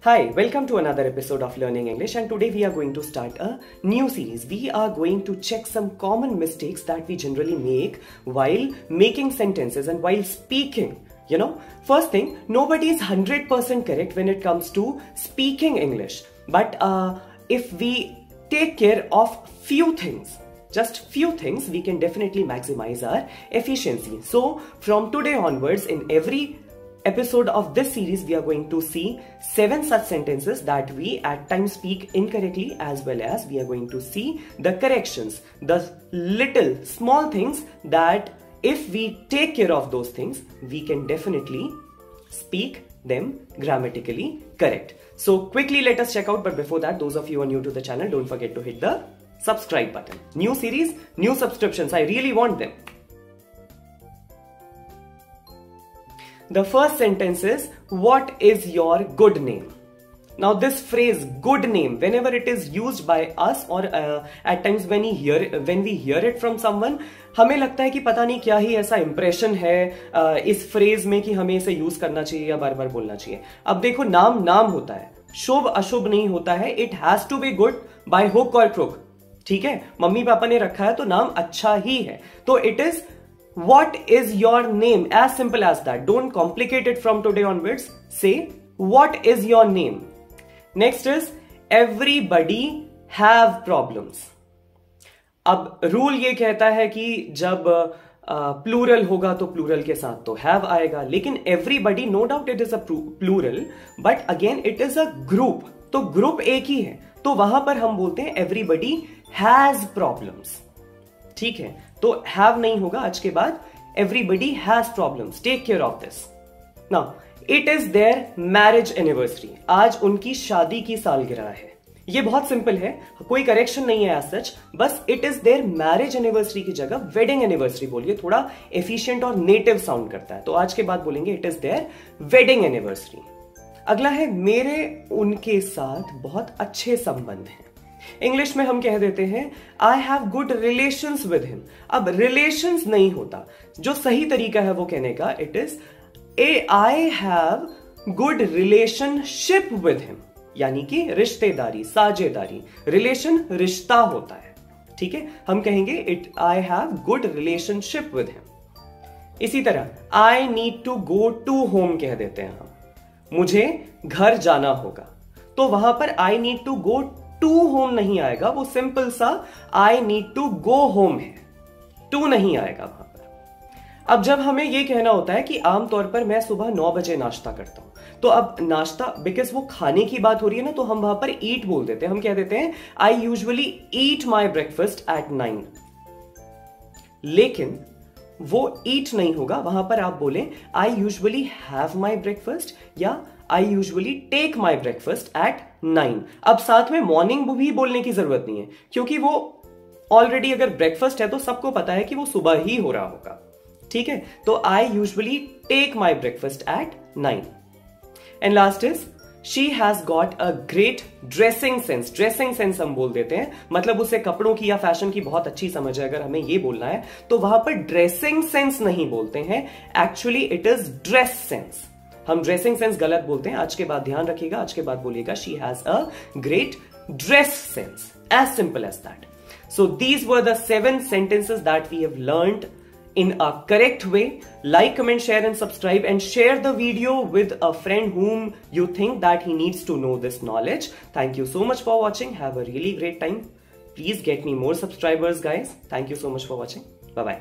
Hi, welcome to another episode of Learning English, and today we are going to start a new series. We are going to check some common mistakes that we generally make while making sentences and while speaking. First thing, nobody is 100% correct when it comes to speaking English. But if we take care of few things, just few things, we can definitely maximize our efficiency. So from today onwards, in every episode of this series, we are going to see 7 such sentences that we at times speak incorrectly, as well as we are going to see the corrections, the little small things that if we take care of those things, we can definitely speak them grammatically correct. So quickly let us check out, but before that, those of you who are new to the channel, don't forget to hit the subscribe button. New series, new subscriptions, I really want them. The first sentence is, what is your good name? Now this phrase good name, whenever it is used by us or at times when we hear it from someone, हमें लगता है कि पता नहीं क्या ही ऐसा impression है इस फ्रेज में कि हमें इसे यूज करना चाहिए या बार बार बोलना चाहिए. अब देखो, नाम होता है, शुभ अशुभ नहीं होता है. It has to be good by hook और क्रुक. ठीक है, मम्मी पापा ने रखा है तो नाम अच्छा ही है. तो it is what is your name, as simple as that. Don't complicate it from today onwards. Say what is your name. Next is everybody have problems. अब रूल ये कहता है कि जब प्लूरल होगा तो प्लूरल के साथ तो हैव आएगा, लेकिन everybody, no doubt it is a plural, but again it is a group, तो ग्रुप एक ही है, तो वहां पर हम बोलते हैं एवरीबडी हैज प्रॉब्लम्स. ठीक है, तो हैव नहीं होगा आज के बाद. Everybody has problems, take care of this. Now it is their marriage anniversary. आज उनकी शादी की सालगिरह है. ये बहुत सिंपल है, कोई करेक्शन नहीं है एज सच. बस it is their marriage anniversary की जगह वेडिंग एनिवर्सरी बोलिए, थोड़ा एफिशिएंट और नेटिव साउंड करता है. तो आज के बाद बोलेंगे it is their wedding anniversary. अगला है, मेरे उनके साथ बहुत अच्छे संबंध हैं. इंग्लिश में हम कह देते हैं आई have good relations with him. अब रिलेशंस नहीं होता, जो सही तरीका है वो कहने का, it is I have good relationship with him, यानी कि रिश्तेदारी, साझेदारी. रिलेशन रिश्ता होता है. ठीक है, हम कहेंगे it I have good relationship with him. इसी तरह I need to go to home कह देते हैं हम, मुझे घर जाना होगा. तो वहां पर I need to go to home नहीं आएगा, वो सिंपल सा I need to go home है, टू नहीं आएगा वहां पर. अब जब हमें यह कहना होता है कि आमतौर पर मैं सुबह 9 बजे नाश्ता करता हूं, तो अब नाश्ता, बिकॉज वो खाने की बात हो रही है ना, तो हम वहां पर ईट बोल देते हैं. हम कह देते हैं I usually eat my breakfast at 9. लेकिन वो ईट नहीं होगा, वहां पर आप बोलें I usually have my breakfast या I usually take my breakfast at 9. अब साथ में मॉर्निंग भी बोलने की जरूरत नहीं है, क्योंकि वो ऑलरेडी अगर ब्रेकफास्ट है तो सबको पता है कि वो सुबह ही हो रहा होगा. ठीक है, तो I usually take my breakfast at 9. And last is she has got a great dressing sense. Dressing sense हम बोल देते हैं, मतलब उसे कपड़ों की या फैशन की बहुत अच्छी समझ है. अगर हमें ये बोलना है तो वहां पर ड्रेसिंग सेंस नहीं बोलते हैं, actually it is dress sense. हम ड्रेसिंग सेंस गलत बोलते हैं. आज के बाद ध्यान रखिएगा, आज के बाद बोलिएगा she has a great dress sense. As simple as that. So these were the 7 sentences that we have learned in a correct way. Like, comment, share and subscribe, and share the video with a friend whom you think that he needs to know this knowledge. Thank you so much for watching. Have a really great time. Please get me more subscribers, guys. Thank you so much for watching. Bye bye.